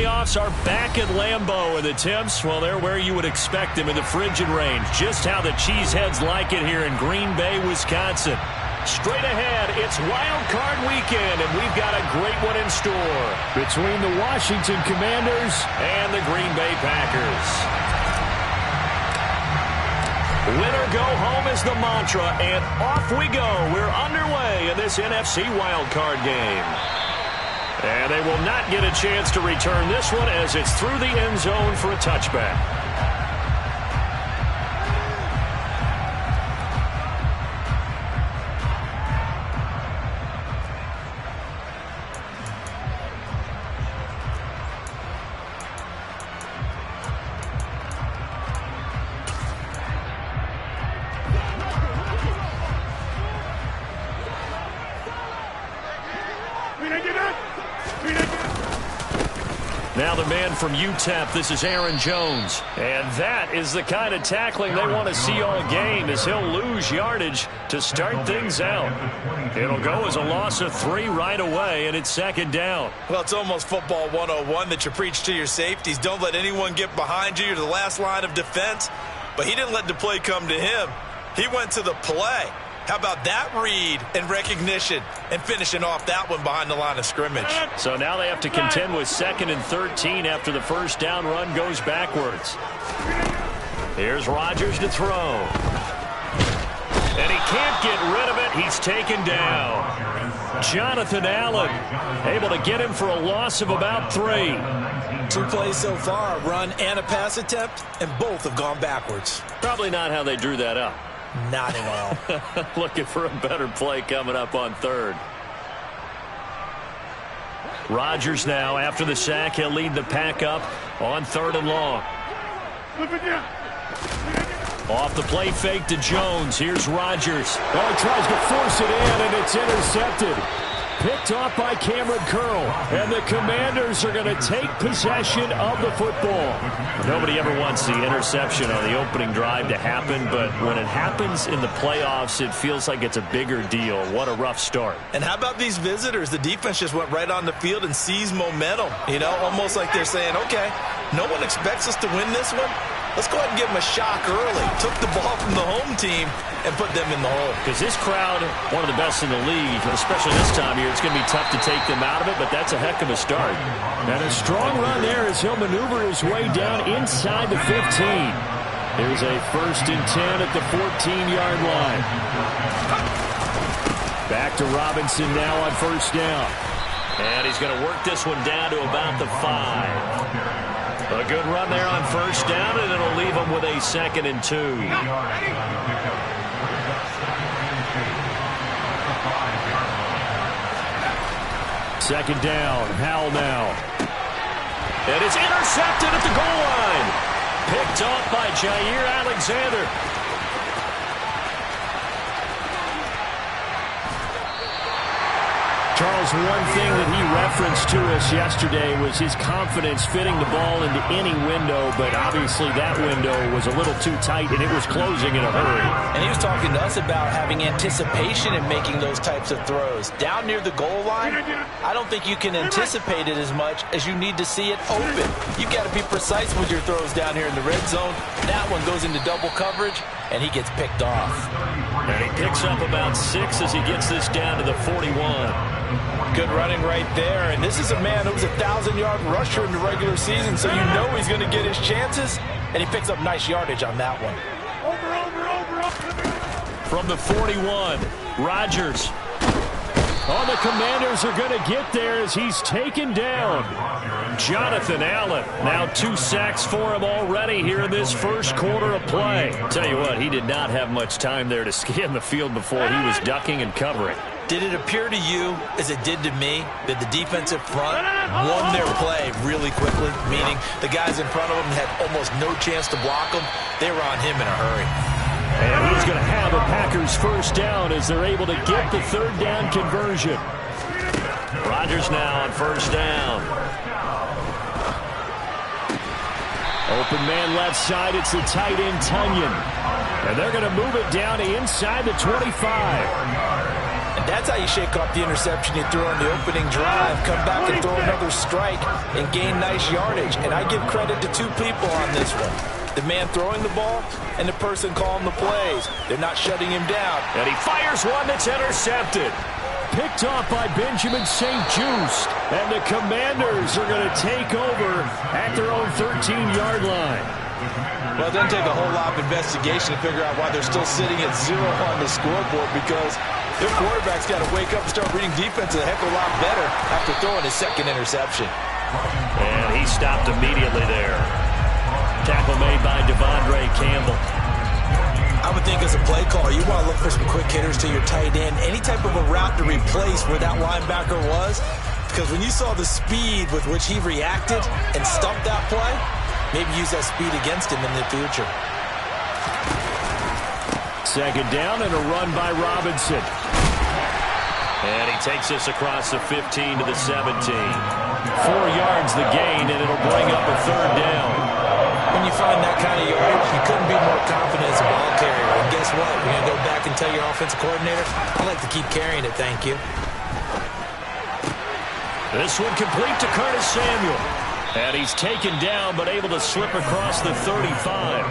playoffs are back at Lambeau, and the temps, well, they're where you would expect them in the frigid range. Just how the Cheeseheads like it here in Green Bay, Wisconsin. Straight ahead, it's Wild Card Weekend, and we've got a great one in store between the Washington Commanders and the Green Bay Packers. Winner go home is the mantra, and off we go. We're underway in this NFC Wild Card game. And they will not get a chance to return this one as it's through the end zone for a touchback. Now the man from UTEP, this is Aaron Jones. And that is the kind of tackling they want to see all game, as he'll lose yardage to start things out. It'll go as a loss of 3 right away, and it's second down. Well, it's almost football 101 that you preach to your safeties. Don't let anyone get behind you. You're the last line of defense. But he didn't let the play come to him. He went to the play. How about that read and recognition and finishing off that one behind the line of scrimmage? So now they have to contend with 2nd and 13 after the first down run goes backwards. Here's Rodgers to throw. And he can't get rid of it. He's taken down. Jonathan Allen able to get him for a loss of about 3. 2 plays so far, a run and a pass attempt, and both have gone backwards. Probably not how they drew that up. Not at all. Looking for a better play coming up on 3rd. Rodgers now, after the sack, he'll lead the pack up on 3rd and long. Off the play fake to Jones. Here's Rodgers. Oh, he tries to force it in, and it's intercepted. Picked off by Cameron Curl. And the Commanders are going to take possession of the football. Nobody ever wants the interception on the opening drive to happen, but when it happens in the playoffs, it feels like it's a bigger deal. What a rough start. And how about these visitors? The defense just went right on the field and seized momentum. You know, almost like they're saying, okay, no one expects us to win this one. Let's go ahead and give them a shock early. Took the ball from the home team and put them in the hole. Because this crowd, one of the best in the league, especially this time of year, it's going to be tough to take them out of it, but that's a heck of a start. And a strong run there as he'll maneuver his way down inside the 15. There's a 1st and 10 at the 14-yard line. Back to Robinson now on 1st down. And he's going to work this one down to about the 5. A good run there on 1st down, and it'll leave him with a 2nd and 2. Second down, Howell now. And it's intercepted at the goal line. Picked off by Jair Alexander. Charles, one thing that he referenced to us yesterday was his confidence fitting the ball into any window, but obviously that window was a little too tight, and it was closing in a hurry. And he was talking to us about having anticipation in making those types of throws. Down near the goal line, I don't think you can anticipate it as much as you need to see it open. You've got to be precise with your throws down here in the red zone. That one goes into double coverage, and he gets picked off. And he picks up about 6 as he gets this down to the 41. Good running right there, and this is a man who was a 1,000-yard rusher in the regular season, so you know he's going to get his chances, and he picks up nice yardage on that one. From the 41, Rodgers. Oh, the Commanders are going to get there as he's taken down. Jonathan Allen, now 2 sacks for him already here in this first quarter of play. Tell you what, he did not have much time there to scan the field before he was ducking and covering. Did it appear to you, as it did to me, that the defensive front won their play really quickly? Meaning the guys in front of them had almost no chance to block them. They were on him in a hurry. And he's going to have a Packers 1st down as they're able to get the 3rd down conversion. Rodgers now on 1st down. Open man left side, it's the tight end Tunyon. And they're going to move it down to inside the 25. And that's how you shake off the interception you threw on the opening drive, come back and throw another strike and gain nice yardage. And I give credit to two people on this one. The man throwing the ball and the person calling the plays. They're not shutting him down. And he fires one that's intercepted. Picked off by Benjamin St. Just. And the Commanders are going to take over at their own 13-yard line. Well, it doesn't take a whole lot of investigation to figure out why they're still sitting at 0 on the scoreboard, because their quarterback's got to wake up and start reading defense a heck of a lot better after throwing his second interception. And he stopped immediately there. Tackle made by Devondre Campbell. I would think as a play caller, you want to look for some quick hitters to your tight end. Any type of a route to replace where that linebacker was. Because when you saw the speed with which he reacted and stumped that play, maybe use that speed against him in the future. Second down and a run by Robinson. And he takes us across the 15 to the 17. 4 yards the gain, and it'll bring up a third down. When you find that kind of yardage, you couldn't be more confident as a ball carrier. And guess what? You're going to go back and tell your offensive coordinator, I like to keep carrying it, thank you. This one complete to Curtis Samuel. And he's taken down, but able to slip across the 35.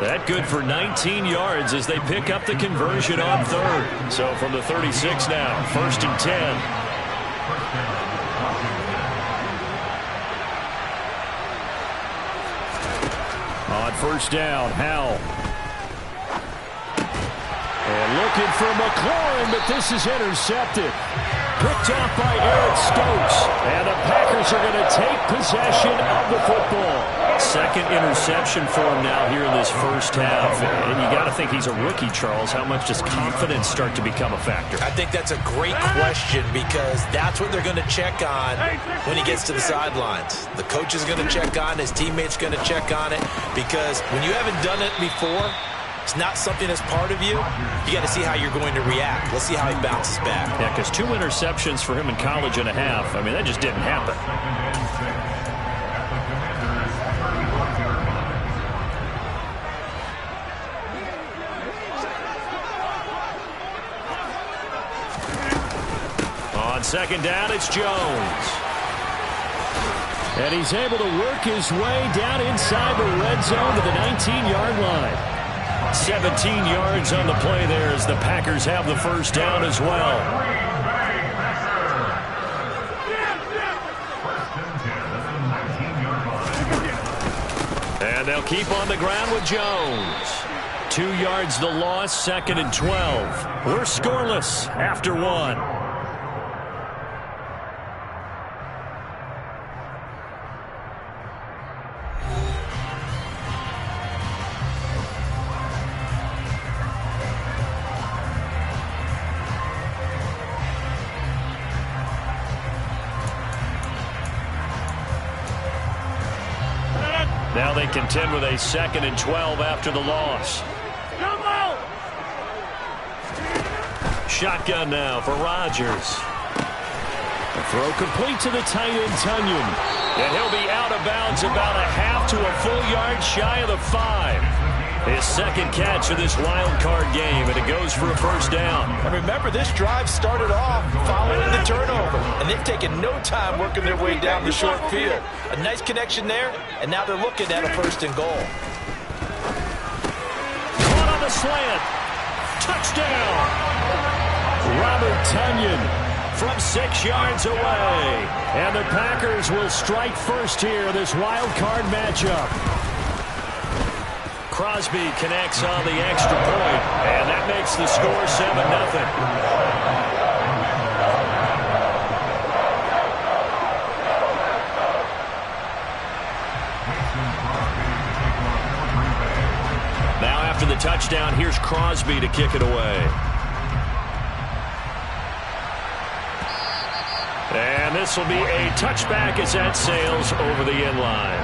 That good for 19 yards as they pick up the conversion on third. So from the 36 now, 1st and 10. On first down, Howell. And looking for McLaurin, but this is intercepted. Picked off by Eric Stokes. And the Packers are going to take possession of the football. Second interception for him now here in this first half. And you got to think he's a rookie, Charles. How much does confidence start to become a factor? I think that's a great question, because that's what they're going to check on when he gets to the sidelines. The coach is going to check on, his teammates going to check on it, because when you haven't done it before, it's not something that's part of you. You got to see how you're going to react. Let's see how he bounces back. Yeah, because 2 interceptions for him in college and a half. I mean, that just didn't happen. On second down, it's Jones. And he's able to work his way down inside the red zone to the 19-yard line. 17 yards on the play there as the Packers have the first down as well. And they'll keep on the ground with Jones. 2 yards the loss, 2nd and 12. We're scoreless after 1. Now they contend with a 2nd and 12 after the loss. Shotgun now for Rodgers. A throw complete to the tight end, Tunyon. And he'll be out of bounds about a half to a full yard shy of the 5. His second catch of this wild card game, and it goes for a first down. And remember, this drive started off following the turnover, and they've taken no time working their way down the short field. A nice connection there, and now they're looking at a 1st and goal. Caught on the slant. Touchdown. Robert Tunyon from 6 yards away. And the Packers will strike first here in this wild card matchup. Crosby connects on the extra point, and that makes the score 7-0. Now after the touchdown, here's Crosby to kick it away. And this will be a touchback as that sails over the end line.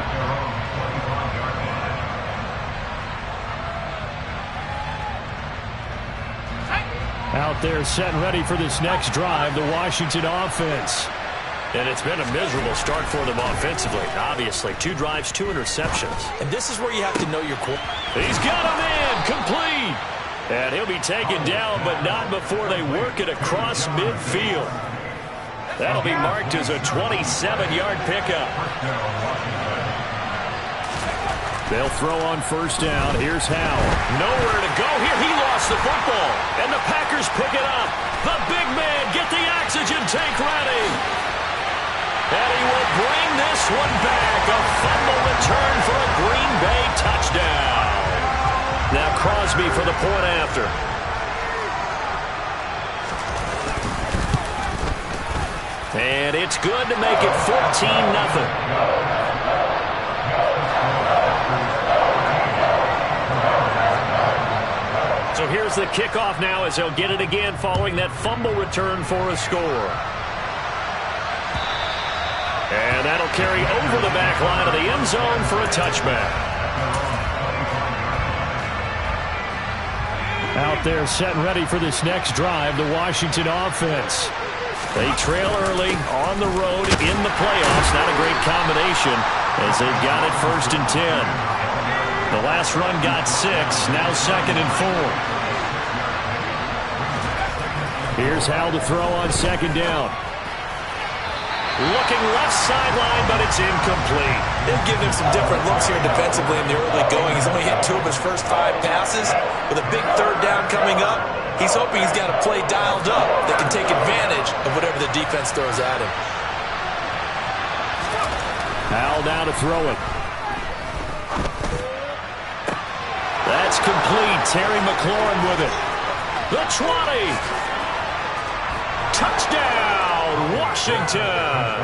Out there set and ready for this next drive, the Washington offense. And it's been a miserable start for them offensively, obviously. 2 drives, 2 interceptions. And this is where you have to know your quarterback. He's got him in, complete. And he'll be taken down, but not before they work it across midfield. That'll be marked as a 27-yard pickup. They'll throw on first down. Here's Howell. Nowhere to go here. He lost the football. And the Packers pick it up. The big man, get the oxygen tank ready. And he will bring this one back. A fumble return for a Green Bay touchdown. Now Crosby for the point after. And it's good to make it 14-0. So here's the kickoff now as they'll get it again following that fumble return for a score. And that'll carry over the back line of the end zone for a touchback. Out there set and ready for this next drive, the Washington offense. They trail early on the road in the playoffs. Not a great combination as they've got it 1st and 10. The last run got 6, now 2nd and 4. Here's Howell to throw on 2nd down. Looking left sideline, but it's incomplete. They've given him some different looks here defensively in the early going. He's only hit 2 of his first 5 passes. With a big 3rd down coming up, he's hoping he's got a play dialed up that can take advantage of whatever the defense throws at him. Howell now to throw it. That's complete. Terry McLaurin with it. The 20. Touchdown, Washington.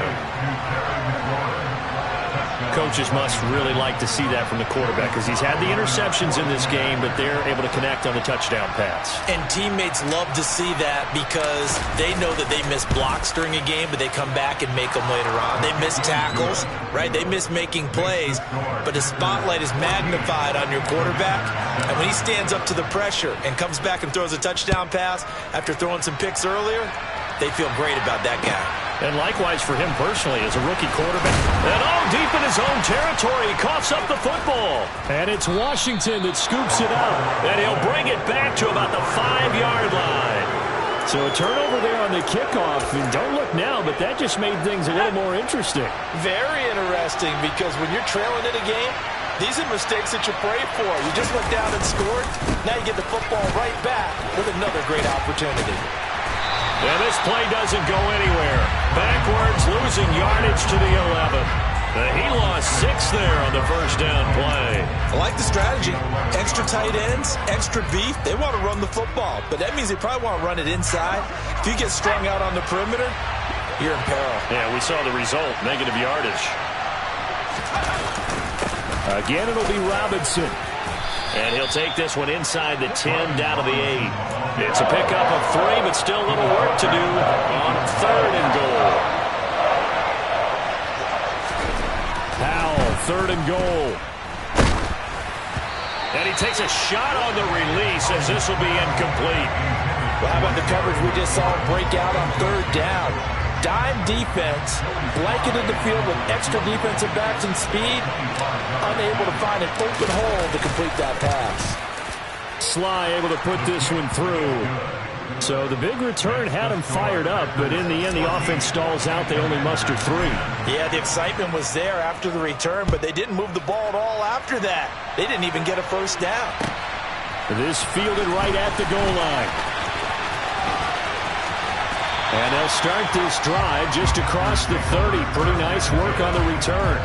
Coaches must really like to see that from the quarterback because he's had the interceptions in this game, but they're able to connect on the touchdown pass. And teammates love to see that because they know that they miss blocks during a game, but they come back and make them later on. They miss tackles, right? They miss making plays, but the spotlight is magnified on your quarterback. And when he stands up to the pressure and comes back and throws a touchdown pass after throwing some picks earlier, they feel great about that guy. And likewise for him personally as a rookie quarterback. And deep in his own territory, he coughs up the football. And it's Washington that scoops it up. And he'll bring it back to about the 5-yard line. So a turnover there on the kickoff. And don't look now, but that just made things a little more interesting. Very interesting because when you're trailing in a game, these are mistakes that you pray for. You just went down and scored. Now you get the football right back with another great opportunity. And this play doesn't go anywhere. Backwards, losing yardage to the 11. He lost 6 there on the first down play. I like the strategy. Extra tight ends, extra beef. They want to run the football, but that means they probably want to run it inside. If you get strung out on the perimeter, you're in peril. Yeah, we saw the result, negative yardage. Again, it'll be Robinson. And he'll take this one inside the 10, down to the 8. It's a pickup of 3, but still a little work to do on 3rd and goal. Howell, 3rd and goal. And he takes a shot on the release as this will be incomplete. Well, how about the coverage we just saw break out on 3rd down? Dime defense, blanketed the field with extra defensive backs and speed, unable to find an open hole to complete that pass. Sly able to put this one through. So the big return had him fired up, but in the end, the offense stalls out. They only muster 3. Yeah, the excitement was there after the return, but they didn't move the ball at all after that. They didn't even get a first down. This fielded right at the goal line. And they'll start this drive just across the 30. Pretty nice work on the return.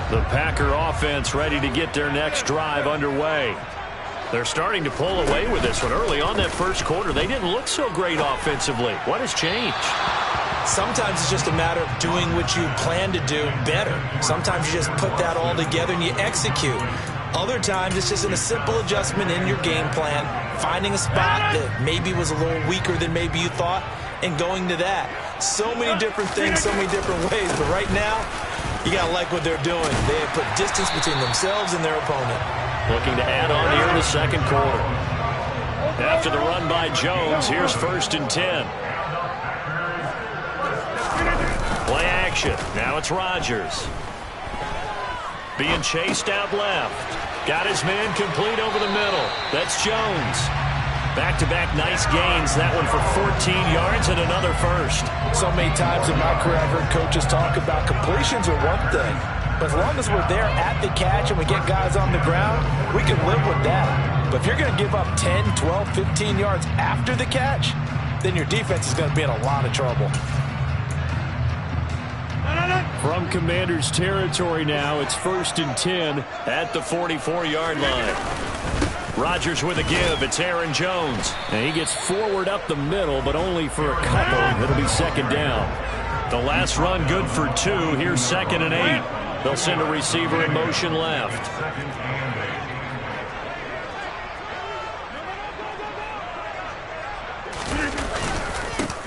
The Packer offense ready to get their next drive underway. They're starting to pull away with this one. Early on that first quarter, they didn't look so great offensively. What has changed? Sometimes it's just a matter of doing what you plan to do better. Sometimes you just put that all together and you execute. Other times it's just in a simple adjustment in your game plan, finding a spot that maybe was a little weaker than maybe you thought, and going to that. So many different things, so many different ways, but right now, you got to like what they're doing. They have put distance between themselves and their opponent. Looking to add on here in the second quarter. After the run by Jones, here's 1st and 10. Play action. Now it's Rodgers. Being chased out left. Got his man complete over the middle. That's Jones. Back-to-back nice gains. That one for 14 yards and another first. So many times in my career I've heard coaches talk about completions are one thing. But as long as we're there at the catch and we get guys on the ground, we can live with that. But if you're going to give up 10, 12, 15 yards after the catch, then your defense is going to be in a lot of trouble. From Commander's territory now, it's 1st and 10 at the 44-yard line. Rodgers with a give. It's Aaron Jones. And he gets forward up the middle, but only for a couple. It'll be 2nd down. The last run good for 2. Here's 2nd and 8. They'll send a receiver in motion left.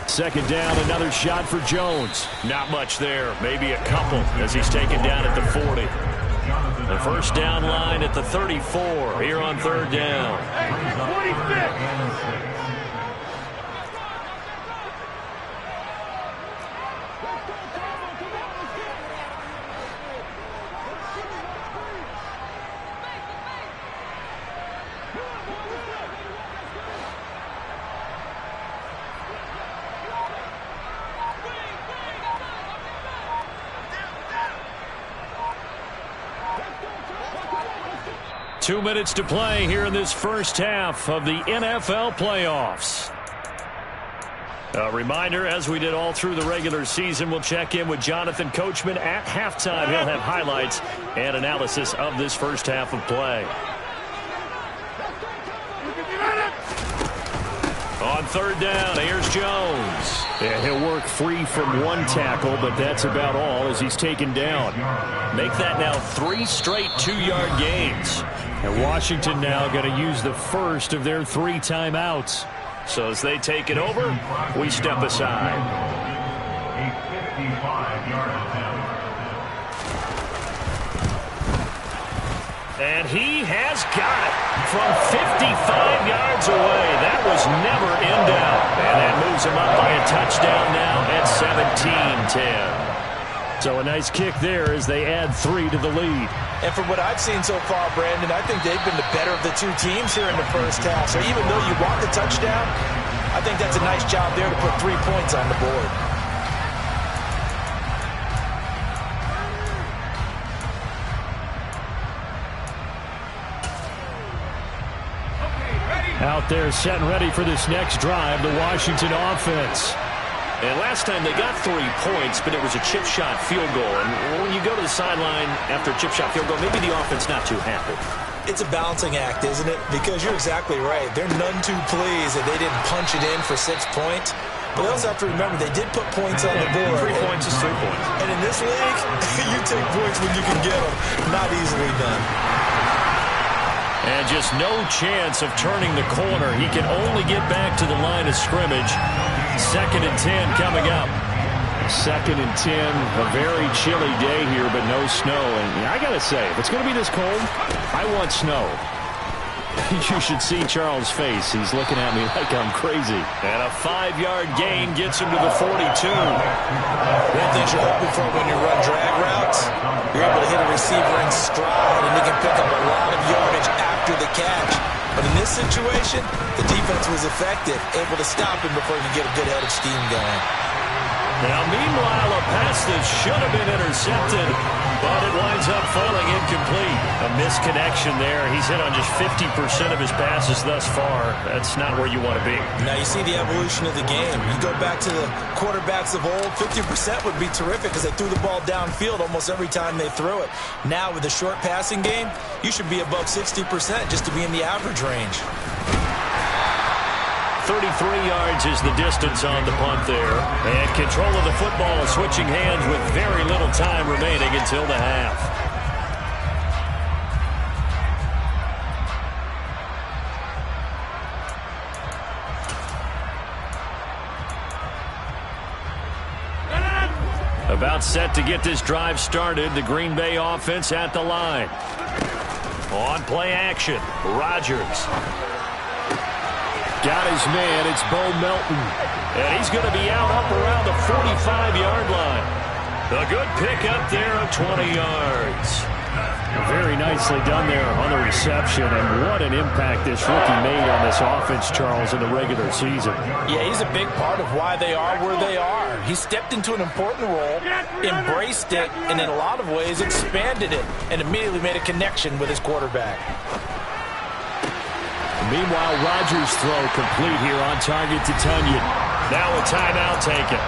Second down, another shot for Jones. Not much there. Maybe a couple as he's taken down at the 40. The first down line at the 34 here on 3rd down. 46. 2 minutes to play here in this first half of the NFL playoffs. A reminder, as we did all through the regular season, we'll check in with Jonathan Coachman at halftime. He'll have highlights and analysis of this first half of play. On 3rd down, here's Jones. Yeah, he'll work free from one tackle, but that's about all as he's taken down. Make that now 3 straight 2-yard gains. And Washington now going to use the first of their 3 timeouts. So as they take it over, we step aside. And he has got it from 55 yards away. That was never in doubt. And that moves him up by a touchdown now at 17-10. So a nice kick there as they add 3 to the lead. And from what I've seen so far, Brandon, I think they've been the better of the 2 teams here in the first half. So even though you want the touchdown, I think that's a nice job there to put 3 points on the board. Out there set and ready for this next drive, the Washington offense. And last time they got 3 points, but it was a chip shot field goal. And when you go to the sideline after a chip shot field goal, maybe the offense not too happy. It's a balancing act, isn't it? Because you're exactly right. They're none too pleased that they didn't punch it in for 6 points. But they also have to remember they did put points on the board. 3 points is 3 points. And in this league, you take points when you can get them. Not easily done. And just no chance of turning the corner. He can only get back to the line of scrimmage. 2nd and 10 coming up. 2nd and 10, a very chilly day here, but no snow. And I got to say, if it's going to be this cold, I want snow. You should see Charles' face. He's looking at me like I'm crazy. And a 5-yard gain gets him to the 42. One thing you're hoping for when you run drag routes, you're able to hit a receiver in stride, and he can pick up a lot of yardage after the catch. But in this situation, the defense was effective, able to stop him before he could get a good head of steam going. Now, meanwhile, a pass that should have been intercepted, but it winds up falling incomplete. A misconnection there. He's hit on just 50% of his passes thus far. That's not where you want to be. Now, you see the evolution of the game. You go back to the quarterbacks of old, 50% would be terrific because they threw the ball downfield almost every time they threw it. Now, with the short passing game, you should be above 60% just to be in the average range. 33 yards is the distance on the punt there. And control of the football switching hands with very little time remaining until the half. About set to get this drive started. The Green Bay offense at the line. On play action, Rodgers. Got his man. It's Bo Melton. And he's going to be out up around the 45-yard line. A good pickup there of 20 yards. Very nicely done there on the reception, and what an impact this rookie made on this offense, Charles, in the regular season. Yeah, he's a big part of why they are where they are. He stepped into an important role, embraced it, and in a lot of ways expanded it, and immediately made a connection with his quarterback. Meanwhile, Rodgers' throw complete here on target to Tunyon. Now a timeout taken.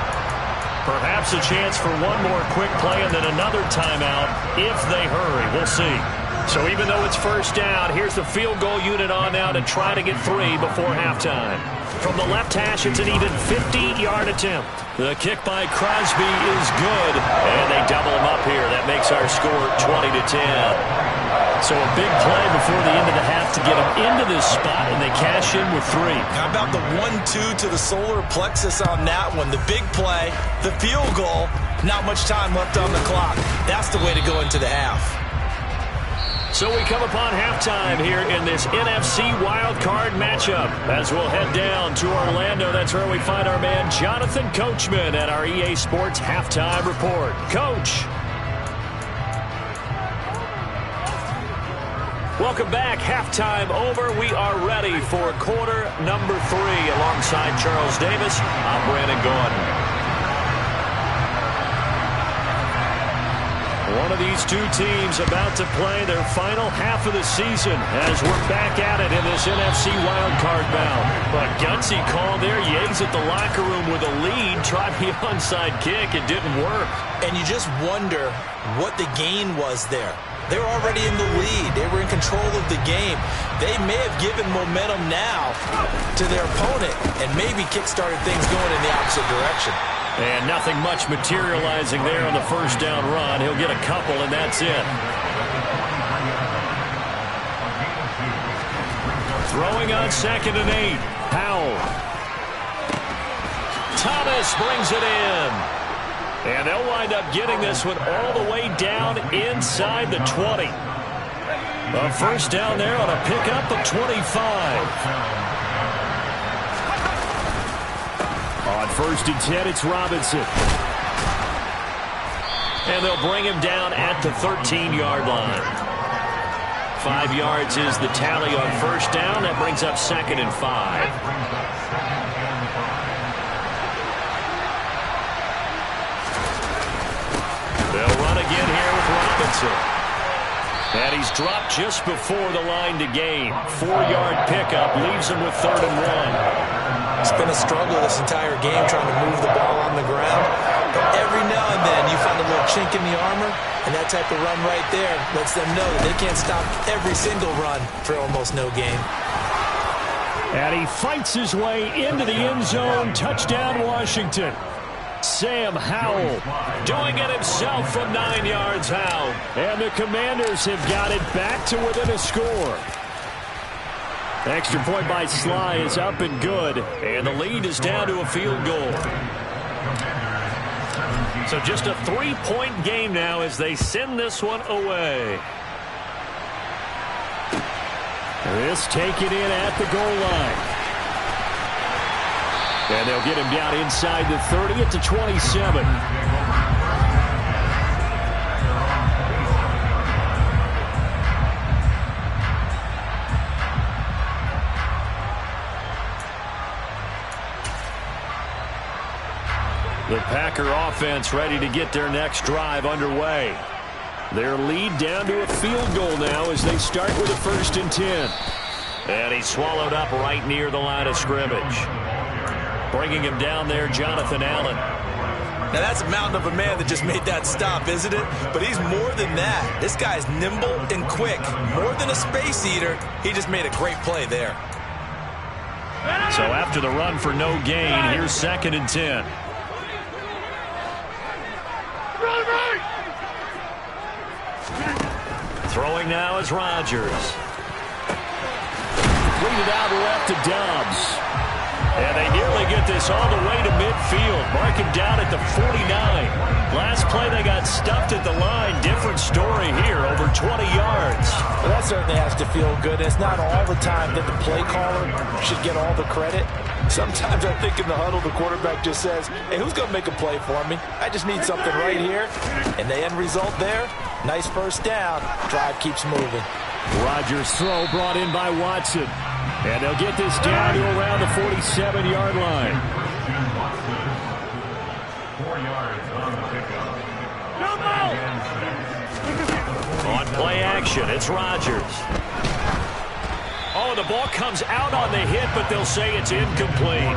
Perhaps a chance for one more quick play and then another timeout if they hurry. We'll see. So even though it's first down, here's the field goal unit on now to try to get 3 before halftime. From the left hash, it's an even 50-yard attempt. The kick by Crosby is good, and they double him up here. That makes our score 20-10. So a big play before the end of the half to get them into this spot, and they cash in with 3. How about the 1-2 to the solar plexus on that one? The big play, the field goal, not much time left on the clock. That's the way to go into the half. So we come upon halftime here in this NFC wildcard matchup. As we'll head down to Orlando, that's where we find our man Jonathan Coachman at our EA Sports Halftime Report. Coach. Welcome back. Halftime over. We are ready for quarter number 3. Alongside Charles Davis, I'm Brandon Gordon. One of these two teams about to play their final half of the season as we're back at it in this NFC wildcard bout. A gutsy call there. Yates at the locker room with a lead. Tried the onside kick. It didn't work. And you just wonder what the gain was there. They were already in the lead. They were in control of the game. They may have given momentum now to their opponent and maybe kick-started things going in the opposite direction. And nothing much materializing there on the first down run. He'll get a couple, and that's it. Throwing on 2nd and 8. Powell. Thomas brings it in. And they'll wind up getting this one all the way down inside the 20. A first down there on a pickup of 25. On 1st and 10, it's Robinson. And they'll bring him down at the 13-yard line. 5 yards is the tally on first down. That brings up 2nd and 5. They'll run again here with Robinson. And he's dropped just before the line to gain. 4-yard pickup leaves him with 3rd and 1. It's been a struggle this entire game trying to move the ball on the ground. But every now and then you find a little chink in the armor, and that type of run right there lets them know that they can't stop every single run for almost no gain. And he fights his way into the end zone. Touchdown, Washington. Sam Howell doing it himself from 9 yards out. And the Commanders have got it back to within a score. Extra point by Sly is up and good. And the lead is down to a field goal. So just a 3-point game now as they send this one away. This taken in at the goal line. And they'll get him down inside the 30 at the 27. The Packer offense ready to get their next drive underway. Their lead down to a field goal now as they start with a 1st and 10. And he's swallowed up right near the line of scrimmage. Bringing him down there, Jonathan Allen. Now that's a mountain of a man that just made that stop, isn't it? But he's more than that. This guy's nimble and quick. More than a space eater, he just made a great play there. So after the run for no gain, here's 2nd and 10. Throwing now is Rodgers. Lead out left to Dobbs. And they nearly get this all the way to midfield. Mark him down at the 49. Last play they got stuffed at the line. Different story here, over 20 yards. Well, that certainly has to feel good. It's not all the time that the play caller should get all the credit. Sometimes I think in the huddle, the quarterback just says, hey, who's going to make a play for me? I just need something right here. And the end result there, nice first down. Drive keeps moving. Rodgers' throw brought in by Watson. And they'll get this down to around the 47-yard line. 4 yards on the pickup. On play action, it's Rodgers. Oh, the ball comes out on the hit, but they'll say it's incomplete.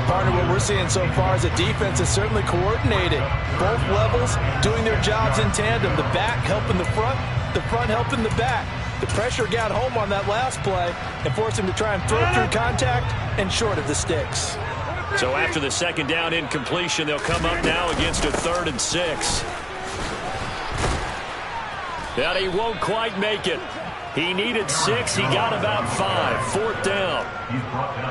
Partner, what we're seeing so far is a defense is certainly coordinated. Both levels doing their jobs in tandem. The back helping the front helping the back. The pressure got home on that last play and forced him to try and throw through contact and short of the sticks. So after the second down incompletion, they'll come up now against a 3rd and 6. But he won't quite make it. He needed 6. He got about 5. 4th down.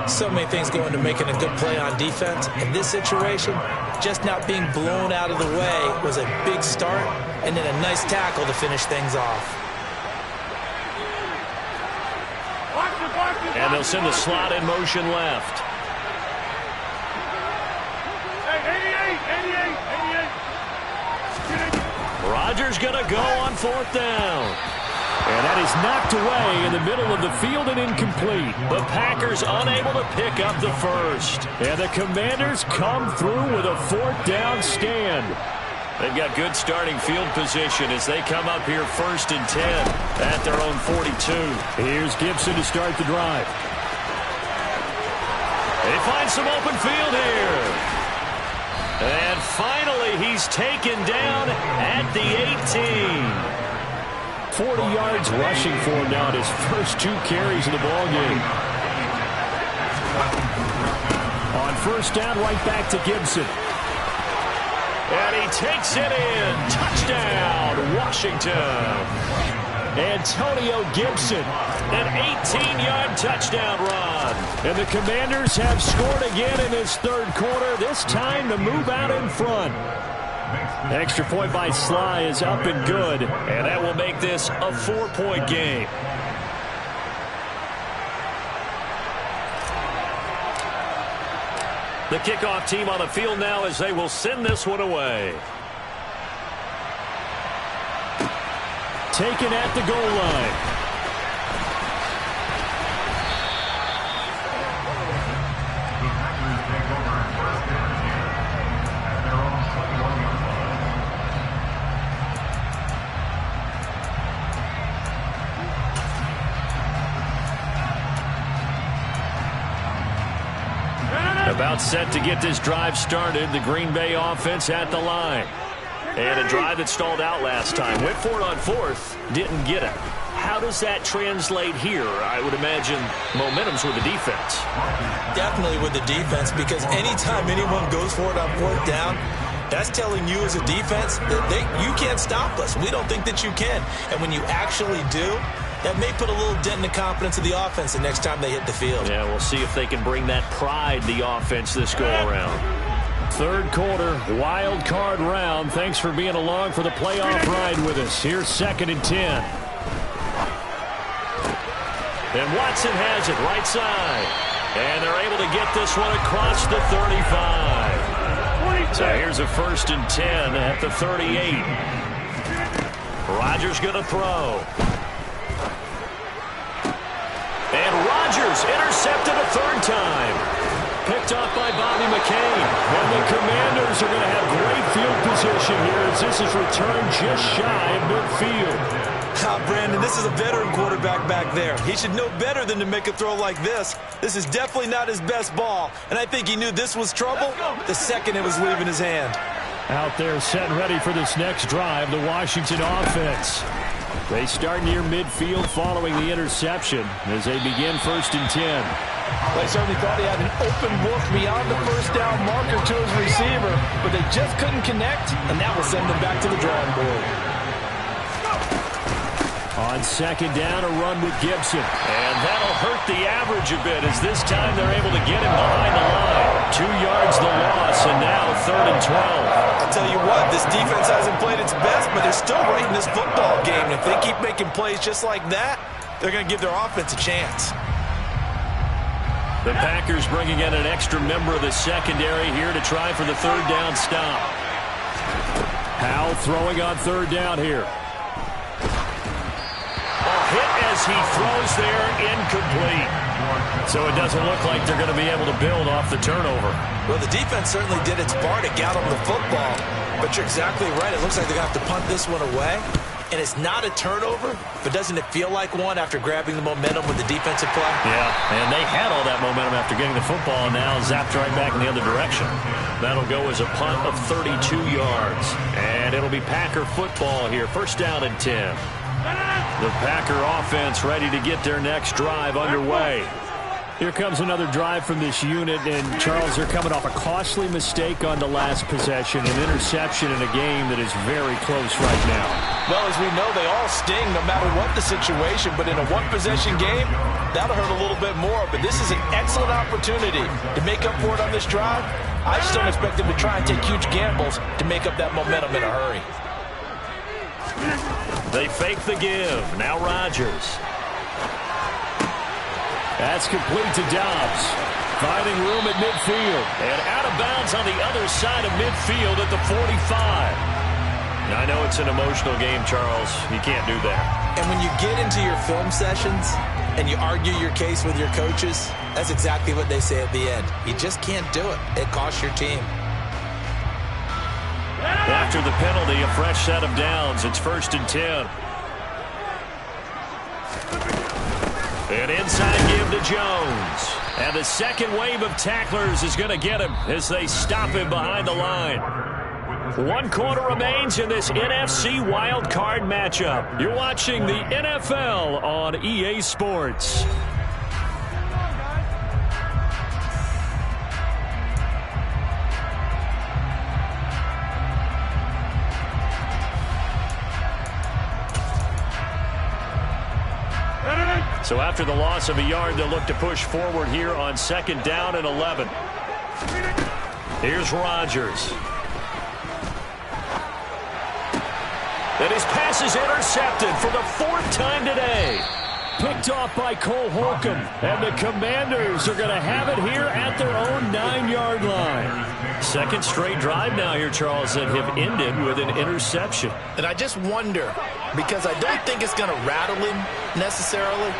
So many things go into making a good play on defense. In this situation, just not being blown out of the way was a big start, and then a nice tackle to finish things off. And they'll send the slot in motion left. Rodgers going to go on 4th down. And that is knocked away in the middle of the field and incomplete. The Packers unable to pick up the first. And the Commanders come through with a 4th down stand. They've got good starting field position as they come up here 1st and 10 at their own 42. Here's Gibson to start the drive. They find some open field here. And finally, he's taken down at the 18. 40 yards rushing for him now in his first 2 carries of the ballgame. On 1st down, right back to Gibson. And he takes it in. Touchdown, Washington. Antonio Gibson. An 18-yard touchdown run. And the Commanders have scored again in this 3rd quarter, this time to move out in front. Extra point by Sly is up and good. And that will make this a 4-point game. The kickoff team on the field now as they will send this one away. Taken at the goal line. About set to get this drive started. The Green Bay offense at the line. And a drive that stalled out last time. Went for it on 4th. Didn't get it. How does that translate here? I would imagine momentum's with the defense. Definitely with the defense, because anytime anyone goes for it on 4th down, that's telling you as a defense that you can't stop us. We don't think that you can. And when you actually do, that may put a little dent in the confidence of the offense the next time they hit the field. Yeah, we'll see if they can bring that pride, the offense, this go-around. 3rd quarter, wild card round. Thanks for being along for the playoff ride with us. Here's 2nd and 10. And Watson has it right side. And they're able to get this one across the 35. So here's a 1st and 10 at the 38. Rodgers going to throw. And Rodgers intercepted a 3rd time. Picked off by Bobby McCain. And the Commanders are going to have great field position here as this is returned just shy of midfield. Brandon, this is a veteran quarterback back there. He should know better than to make a throw like this. This is definitely not his best ball. And I think he knew this was trouble the second it was leaving his hand. Out there set and ready for this next drive, the Washington offense. They start near midfield following the interception as they begin 1st and 10. They certainly thought he had an open look beyond the 1st down marker to his receiver, but they just couldn't connect, and that will send them back to the drawing board. On second down, a run with Gibson. And that'll hurt the average a bit as this time they're able to get him behind the line. 2 yards the loss, and now 3rd and 12. I'll tell you what, this defense hasn't played its best, but they're still right in this football game. And if they keep making plays just like that, they're going to give their offense a chance. The Packers bringing in an extra member of the secondary here to try for the 3rd down stop. Powell throwing on 3rd down here. Hit as he throws there, incomplete. So it doesn't look like they're going to be able to build off the turnover. Well, the defense certainly did its part to get on the football, but you're exactly right. It looks like they're going to have to punt this one away, and it's not a turnover, but doesn't it feel like one after grabbing the momentum with the defensive play? Yeah, and they had all that momentum after getting the football, and now zapped right back in the other direction. That'll go as a punt of 32 yards, and it'll be Packer football here. 1st down and 10. The Packer offense ready to get their next drive underway. Here comes another drive from this unit, and Charles, they're coming off a costly mistake on the last possession, an interception in a game that is very close right now. Well, as we know, they all sting no matter what the situation, but in a one-possession game, that'll hurt a little bit more. But this is an excellent opportunity to make up for it on this drive. I just don't expect them to try and take huge gambles to make up that momentum in a hurry. They fake the give. Now Rodgers. That's complete to Dobbs. Finding room at midfield. And out of bounds on the other side of midfield at the 45. Now, I know it's an emotional game, Charles. You can't do that. And when you get into your film sessions and you argue your case with your coaches, that's exactly what they say at the end. You just can't do it. It costs your team. After the penalty, a fresh set of downs. It's 1st and 10. An inside give to Jones. And the second wave of tacklers is going to get him as they stop him behind the line. 1 quarter remains in this NFC wild card matchup. You're watching the NFL on EA Sports. So after the loss of a yard, they'll look to push forward here on 2nd down and 11. Here's Rodgers. And his pass is intercepted for the 4th time today. Picked off by Cole Holcomb. And the Commanders are going to have it here at their own 9-yard line. 2nd straight drive now here, Charles, that have ended with an interception. And I just wonder, because I don't think it's going to rattle him necessarily,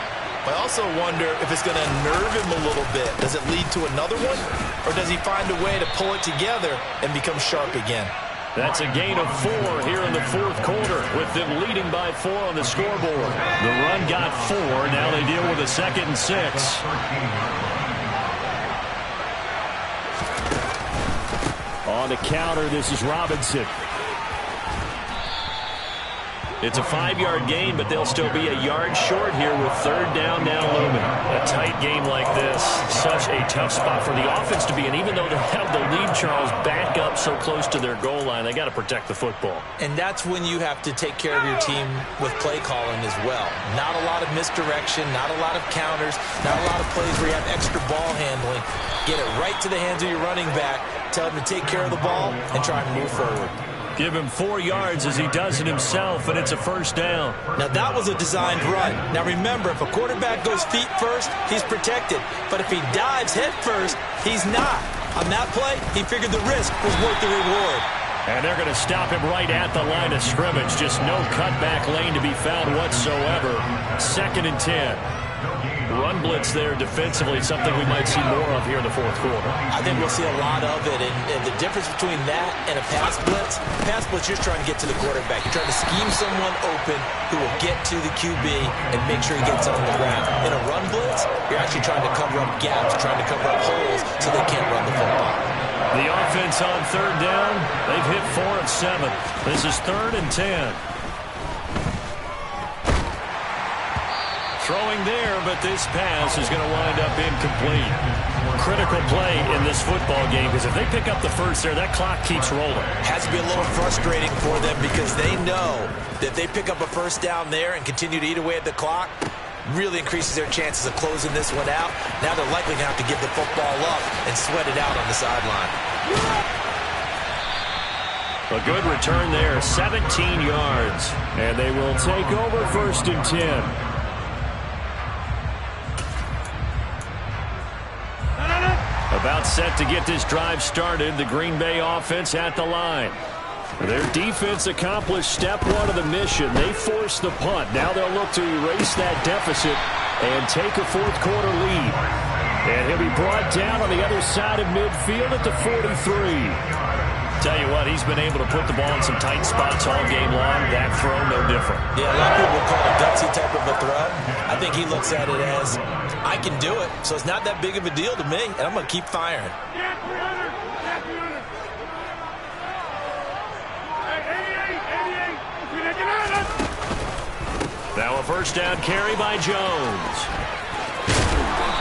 I also wonder if it's going to unnerve him a little bit. Does it lead to another one? Or does he find a way to pull it together and become sharp again? That's a gain of 4 here in the 4th quarter with them leading by 4 on the scoreboard. The run got 4. Now they deal with a 2nd and 6. On the counter, this is Robinson. It's a 5-yard gain, but they'll still be a yard short here with 3rd down now looming. A tight game like this, such a tough spot for the offense to be in. Even though they have the lead, Charles, back up so close to their goal line, they got to protect the football. And that's when you have to take care of your team with play calling as well. Not a lot of misdirection, not a lot of counters, not a lot of plays where you have extra ball handling. Get it right to the hands of your running back, tell him to take care of the ball, and try and move forward. Give him 4 yards as he does it himself, and it's a 1st down. Now, that was a designed run. Now, remember, if a quarterback goes feet first, he's protected. But if he dives head first, he's not. On that play, he figured the risk was worth the reward. And they're going to stop him right at the line of scrimmage. Just no cutback lane to be found whatsoever. 2nd and 10. Run blitz there defensively, something we might see more of here in the 4th quarter. I think we'll see a lot of it, and the difference between that and a pass blitz, you're just trying to get to the quarterback. You're trying to scheme someone open who will get to the QB and make sure he gets on the ground. In a run blitz, you're actually trying to cover up gaps, trying to cover up holes so they can't run the football. The offense on 3rd down, they've hit 4 of 7. This is 3rd and 10. Throwing there, but this pass is going to wind up incomplete. Critical play in this football game, because if they pick up the first there, that clock keeps rolling. Has to be a little frustrating for them because they know that if they pick up a first down there and continue to eat away at the clock, really increases their chances of closing this one out. Now they're likely going to have to give the football up and sweat it out on the sideline. A good return there, 17 yards. And they will take over 1st and 10. About set to get this drive started. The Green Bay offense at the line. Their defense accomplished step one of the mission. They forced the punt. Now they'll look to erase that deficit and take a fourth-quarter lead. And he'll be brought down on the other side of midfield at the 43. Tell you what, he's been able to put the ball in some tight spots all game long. That throw, no different. Yeah, a lot of people call it a gutsy type of a throw. I think he looks at it as, I can do it, so it's not that big of a deal to me, and I'm going to keep firing. Now a first down carry by Jones.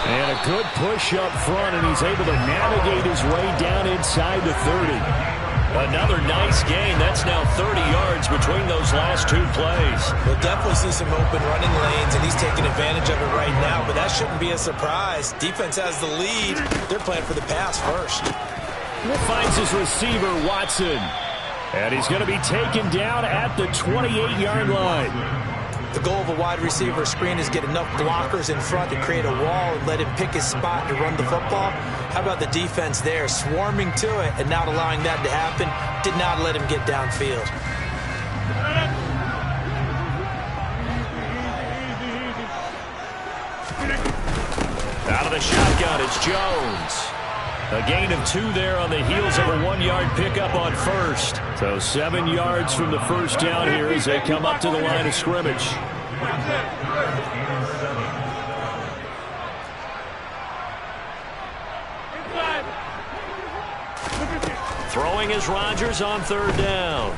And a good push up front, and he's able to navigate his way down inside the 30. Another nice gain. That's now 30 yards between those last two plays. We'll definitely see some open running lanes, and he's taking advantage of it right now, but that shouldn't be a surprise. Defense has the lead. They're playing for the pass first. Finds his receiver, Watson. And he's going to be taken down at the 28-yard line. The goal of a wide receiver screen is get enough blockers in front to create a wall and let him pick his spot to run the football. How about the defense there, swarming to it and not allowing that to happen? Did not let him get downfield. Out of the shotgun, it's Jones. A gain of 2 there on the heels of a 1-yard pickup on first. So 7 yards from the first down here as they come up to the line of scrimmage. Throwing is Rodgers on 3rd down.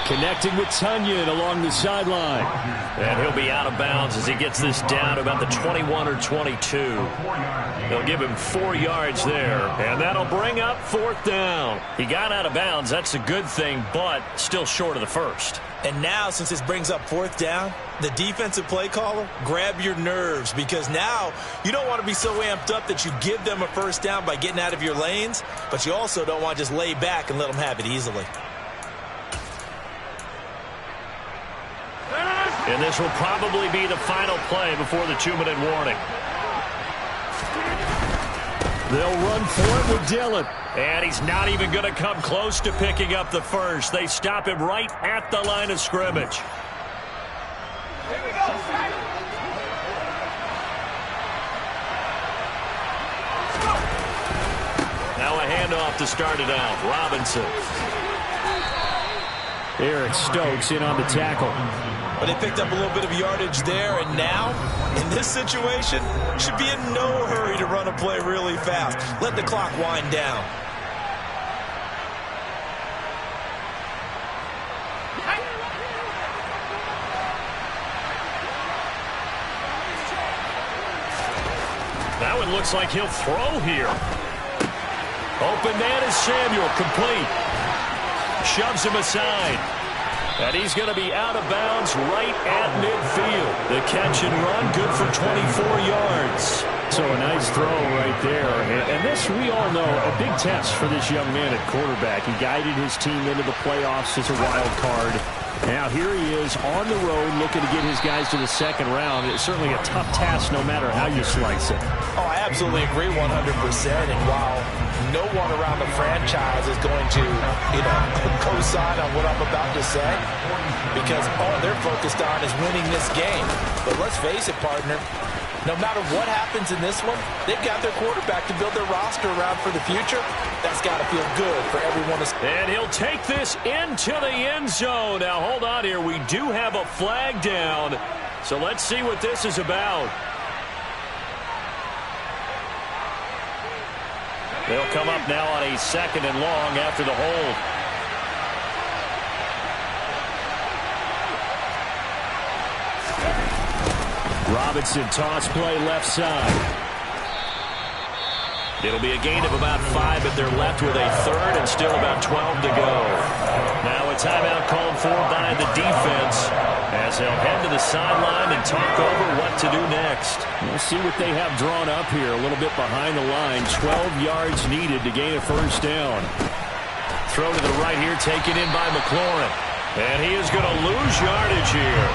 Connecting with Tunyon along the sideline. And he'll be out of bounds as he gets this down about the 21 or 22. They'll give him 4 yards there. And that'll bring up 4th down. He got out of bounds. That's a good thing, but still short of the first. And now, since this brings up 4th down, the defensive play caller, grab your nerves, because now you don't want to be so amped up that you give them a first down by getting out of your lanes, but you also don't want to just lay back and let them have it easily. And this will probably be the final play before the 2-minute warning. They'll run for it with Dillon. And he's not even going to come close to picking up the first. They stop him right at the line of scrimmage. Now a handoff to start it out. Robinson. Eric Stokes in on the tackle. But they picked up a little bit of yardage there, and now, in this situation, should be in no hurry to run a play really fast. Let the clock wind down. That one looks like he'll throw here. Open man is Samuel, complete. Shoves him aside. And he's going to be out of bounds right at midfield. The catch and run, good for 24 yards. So a nice throw right there. And this, we all know, a big test for this young man at quarterback. He guided his team into the playoffs as a wild card. Now here he is on the road looking to get his guys to the 2nd round. It's certainly a tough task no matter how you slice it. Oh, I absolutely agree 100%. And while no one around the franchise is going to, co-sign on what I'm about to say, because all they're focused on is winning this game. But let's face it, partner, no matter what happens in this one, they've got their quarterback to build their roster around for the future. That's got to feel good for everyone. And he'll take this into the end zone. Now, hold on here. We do have a flag down. So let's see what this is about. They'll come up now on a 2nd and long after the hold. Robinson toss play left side. It'll be a gain of about 5, but they're left with a third and still about 12 to go. Now a timeout called for by the defense as they'll head to the sideline and talk over what to do next. We'll see what they have drawn up here. A little bit behind the line. 12 yards needed to gain a first down. Throw to the right here, taken in by McLaurin. And he is going to lose yardage here.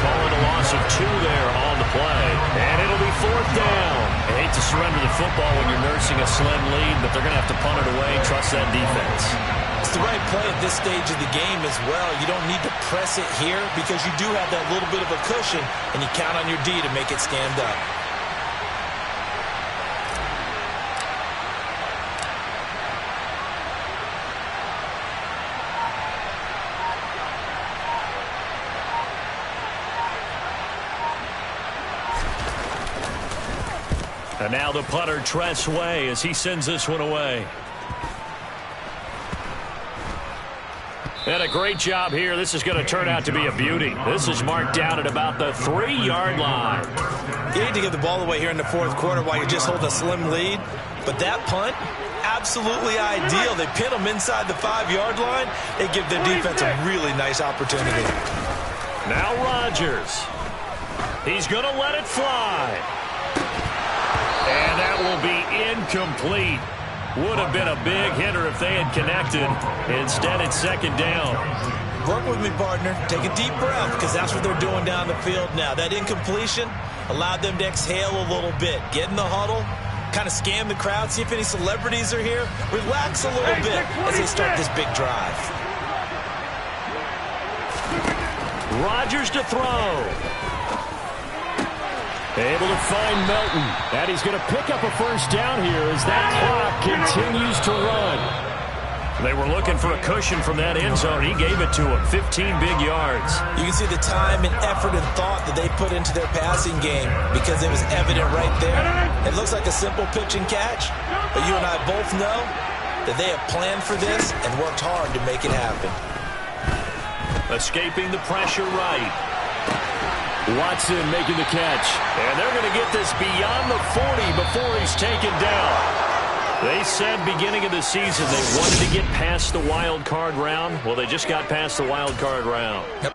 Calling a loss of 2 there on the play. And it'll be 4th down. I hate to surrender the football when you're nursing a slim lead, but they're going to have to punt it away. Trust that defense. It's the right play at this stage of the game as well. You don't need to press it here because you do have that little bit of a cushion, and you count on your D to make it stand up. And now the punter, Tress Way, as he sends this one away. And a great job here. This is going to turn out to be a beauty. This is marked down at about the 3-yard line. You need to get the ball away here in the 4th quarter while you're just holding a slim lead. But that punt, absolutely ideal. They pin them inside the 5-yard line. They give their defense a really nice opportunity. Now Rodgers. He's going to let it fly. And that will be incomplete. Would have been a big hitter if they had connected. Instead, it's 2nd down. Work with me, partner. Take a deep breath because that's what they're doing down the field now. That incompletion allowed them to exhale a little bit. Get in the huddle, kind of scan the crowd, see if any celebrities are here. Relax a little bit as they start this big drive. Rodgers to throw. Able to find Melton. And he's going to pick up a first down here as that clock continues to run. They were looking for a cushion from that end zone. He gave it to him. 15 big yards. You can see the time and effort and thought that they put into their passing game because it was evident right there. It looks like a simple pitch and catch, but you and I both know that they have planned for this and worked hard to make it happen. Escaping the pressure right. Watson making the catch. And they're going to get this beyond the 40 before he's taken down. They said beginning of the season they wanted to get past the wild card round. Well, they just got past the wild card round. Yep.